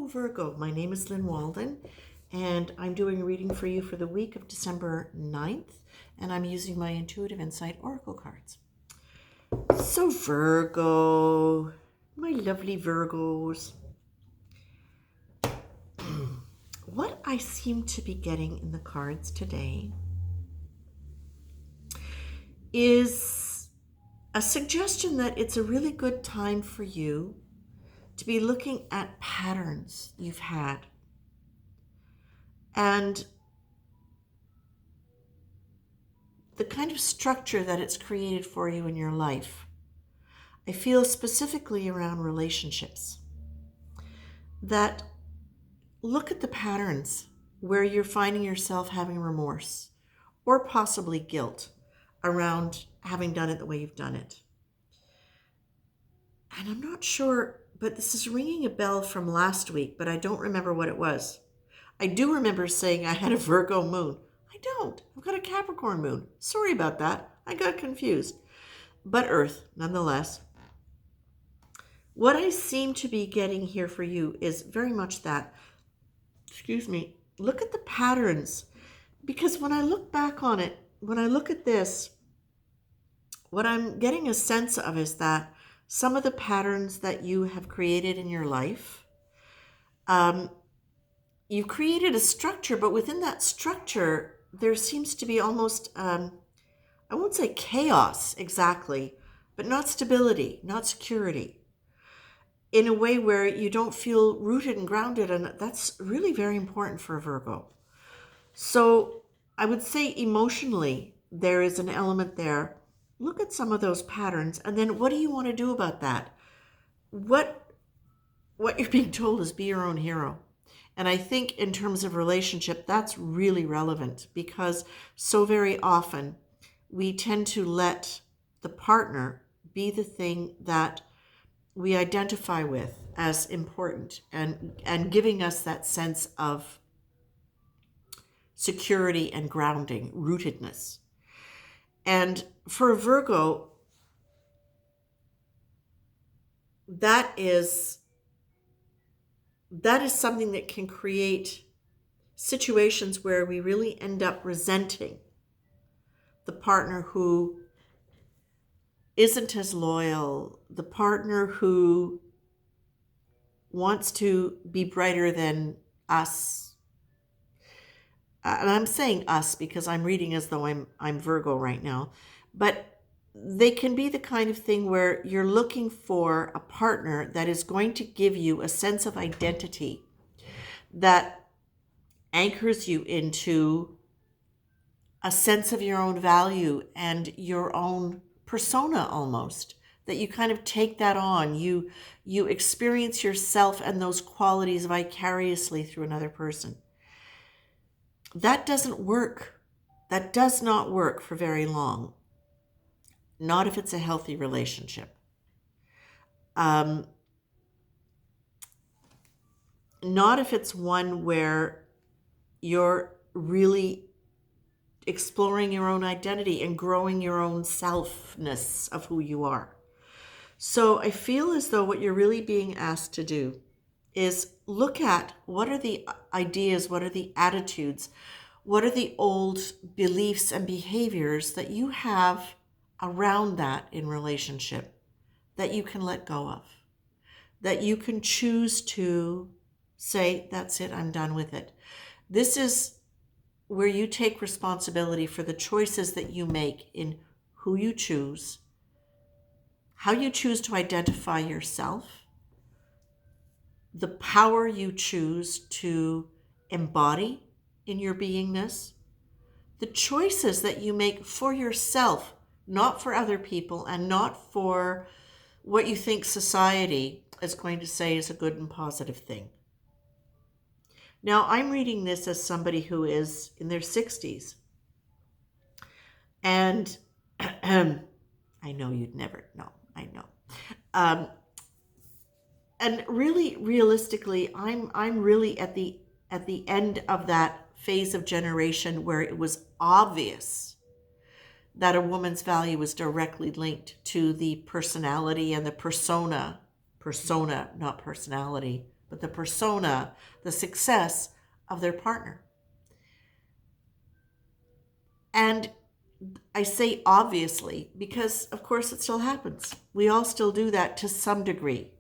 Hello, Virgo. My name is Lynn Walden, and I'm doing a reading for you for the week of December 9th, and I'm using my Intuitive Insight Oracle cards. So, Virgo, my lovely Virgos, what I seem to be getting in the cards today is a suggestion that it's a really good time for you to be looking at patterns you've had and the kind of structure that it's created for you in your life. I feel specifically around relationships that look at the patterns where you're finding yourself having remorse or possibly guilt around having done it the way you've done it. And I'm not sure, but this is ringing a bell from last week, but I don't remember what it was. I do remember saying I had a Virgo moon. I don't. I've got a Capricorn moon. Sorry about that. I got confused. But Earth, nonetheless. What I seem to be getting here for you is very much that. Look at the patterns. Because when I look back on it, when I look at this, what I'm getting a sense of is that some of the patterns that you have created in your life, you've created a structure, but within that structure, there seems to be almost, I won't say chaos exactly, but not stability, not security, in a way where you don't feel rooted and grounded. And that's really very important for a Virgo. So I would say emotionally, there is an element there. Look at some of those patterns, and then what do you want to do about that? What you're being told is be your own hero. And I think in terms of relationship, that's really relevant because so very often we tend to let the partner be the thing that we identify with as important and giving us that sense of security and grounding, rootedness. And for a Virgo, that is something that can create situations where we really end up resenting the partner who isn't as loyal, the partner who wants to be brighter than us. And I'm saying us because I'm reading as though I'm Virgo right now. But they can be the kind of thing where you're looking for a partner that is going to give you a sense of identity that anchors you into a sense of your own value and your own persona almost, that you kind of take that on. You experience yourself and those qualities vicariously through another person. That doesn't work. That does not work for very long. Not if it's a healthy relationship. Not if it's one where you're really exploring your own identity and growing your own selfness of who you are. So I feel as though what you're really being asked to do is look at what are the ideas, what are the attitudes, what are the old beliefs and behaviors that you have around that in relationship that you can let go of, that you can choose to say, that's it, I'm done with it. This is where you take responsibility for the choices that you make in who you choose, how you choose to identify yourself, the power you choose to embody in your beingness, the choices that you make for yourself, not for other people and not for what you think society is going to say is a good and positive thing. Now, I'm reading this as somebody who is in their 60s. And I know you'd never know. I know. And really, realistically, I'm really at the end of that phase of generation where it was obvious that a woman's value was directly linked to the personality and the persona, not personality, the persona, the success of their partner. And I say obviously because, of course, it still happens. We all still do that to some degree,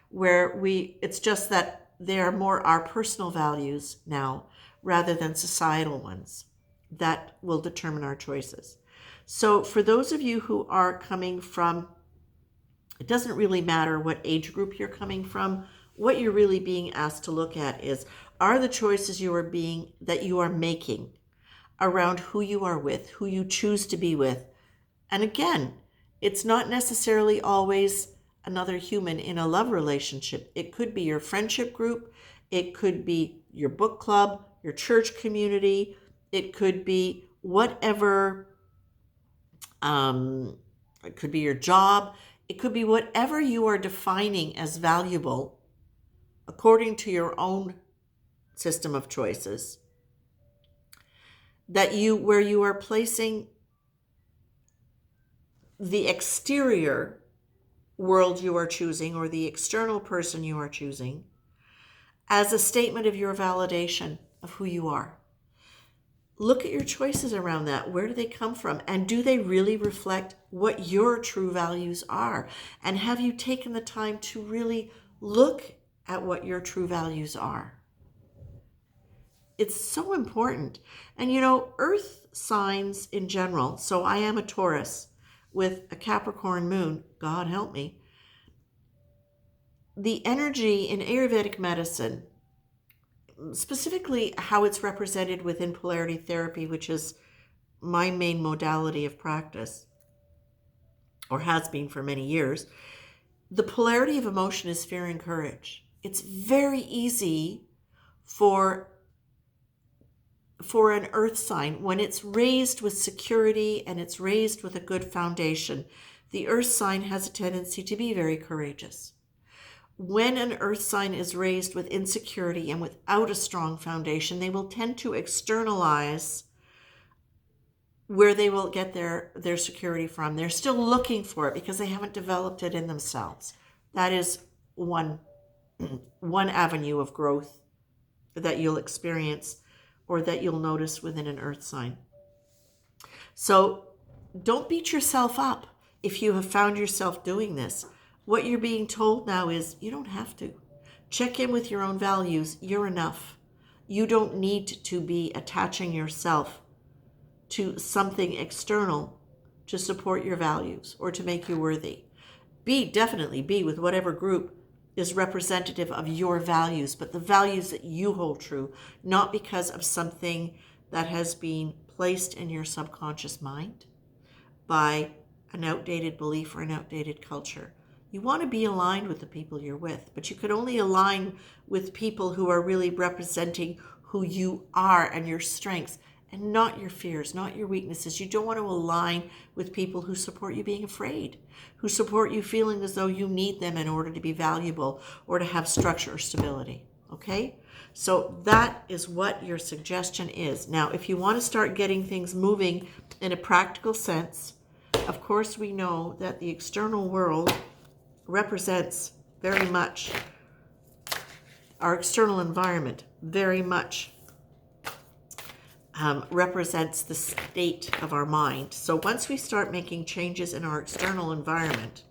where it's just that they are more our personal values now rather than societal ones that will determine our choices. So for those of you who are coming from, it doesn't really matter what age group you're coming from, what you're really being asked to look at is, are the choices that you are making around who you are with, who you choose to be with. And again, it's not necessarily always another human in a love relationship. It could be your friendship group. It could be your book club, your church community. It could be whatever, it could be your job. It could be whatever you are defining as valuable according to your own system of choices, where you are placing the exterior world you are choosing or the external person you are choosing as a statement of your validation of who you are. Look at your choices around that. Where do they come from? And do they really reflect what your true values are? And have you taken the time to really look at what your true values are? It's so important. And earth signs in general, so I am a Taurus with a Capricorn moon, God help me. The energy in Ayurvedic medicine, specifically how it's represented within polarity therapy, which is my main modality of practice, or has been for many years, the polarity of emotion is fear and courage. It's very easy for an earth sign, when it's raised with security and it's raised with a good foundation, the earth sign has a tendency to be very courageous. When an earth sign is raised with insecurity and without a strong foundation, they will tend to externalize where they will get their security from. They're still looking for it because they haven't developed it in themselves. That is one avenue of growth that you'll experience or that you'll notice within an earth sign. So don't beat yourself up if you have found yourself doing this. What you're being told now is you don't have to. Check in with your own values. You're enough. You don't need to be attaching yourself to something external to support your values or to make you worthy. Definitely be with whatever group is representative of your values, but the values that you hold true, not because of something that has been placed in your subconscious mind by an outdated belief or an outdated culture. You want to be aligned with the people you're with, but you could only align with people who are really representing who you are and your strengths, and not your fears, not your weaknesses. You don't want to align with people who support you being afraid, who support you feeling as though you need them in order to be valuable or to have structure or stability. Okay? So that is what your suggestion is. Now, if you want to start getting things moving in a practical sense, of course we know that the external world represents very much our external environment, very much represents the state of our mind. So once we start making changes in our external environment,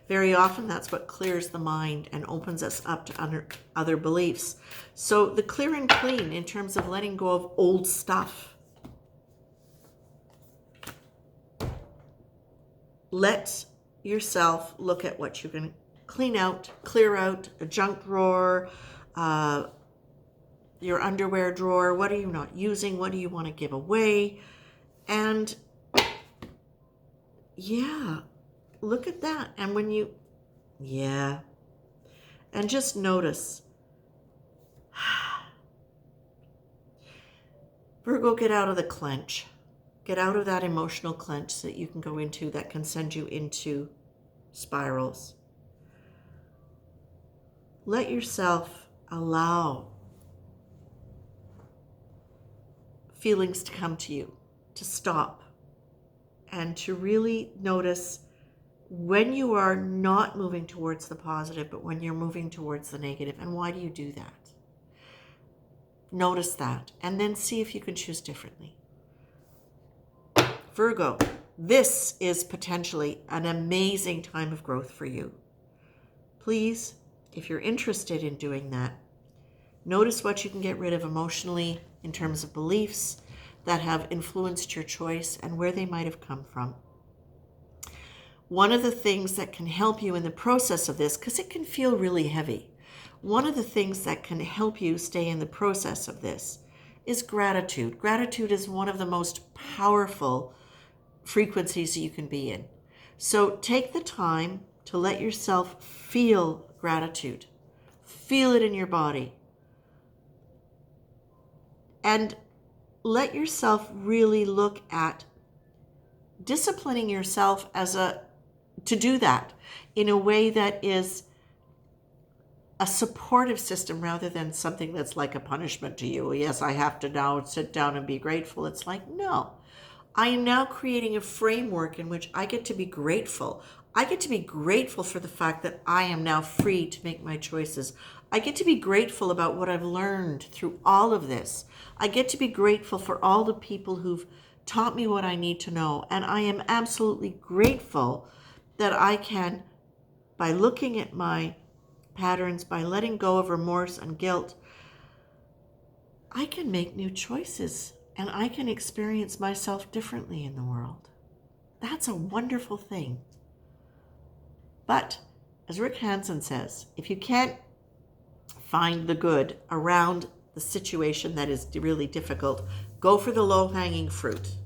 very often that's what clears the mind and opens us up to other beliefs. So the clear and clean in terms of letting go of old stuff. Let yourself look at what you can clean out, clear out, a junk drawer, your underwear drawer. What are you not using? What do you want to give away? And yeah, look at that. And and just notice. Virgo, get out of the clench. Get out of that emotional clench that you can go into that can send you into spirals. Let yourself allow feelings to come to you, to stop, and to really notice when you are not moving towards the positive, but when you're moving towards the negative. And why do you do that? Notice that, and then see if you can choose differently. Virgo, this is potentially an amazing time of growth for you. Please, if you're interested in doing that, notice what you can get rid of emotionally in terms of beliefs that have influenced your choice and where they might have come from. One of the things that can help you in the process of this, because it can feel really heavy, one of the things that can help you stay in the process of this is gratitude. Gratitude is one of the most powerful frequencies you can be in. So take the time to let yourself feel gratitude. Feel it in your body. And let yourself really look at disciplining yourself to do that in a way that is a supportive system rather than something that's like a punishment to you. Yes, I have to now sit down and be grateful. It's like, no, I am now creating a framework in which I get to be grateful. I get to be grateful for the fact that I am now free to make my choices. I get to be grateful about what I've learned through all of this. I get to be grateful for all the people who've taught me what I need to know. And I am absolutely grateful that I can, by looking at my patterns, by letting go of remorse and guilt, I can make new choices and I can experience myself differently in the world. That's a wonderful thing. But as Rick Hansen says, if you can't find the good around the situation that is really difficult, go for the low-hanging fruit.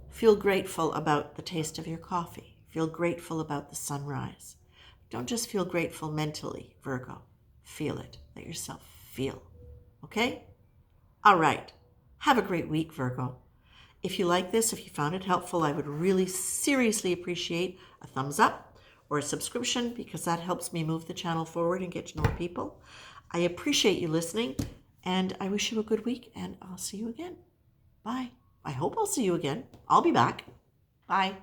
Feel grateful about the taste of your coffee. Feel grateful about the sunrise. Don't just feel grateful mentally, Virgo. Feel it. Let yourself feel. Okay? All right. Have a great week, Virgo. If you like this, if you found it helpful, I would really seriously appreciate a thumbs up or a subscription because that helps me move the channel forward and get to know more people. I appreciate you listening and I wish you a good week and I'll see you again. Bye. I hope I'll see you again. I'll be back. Bye.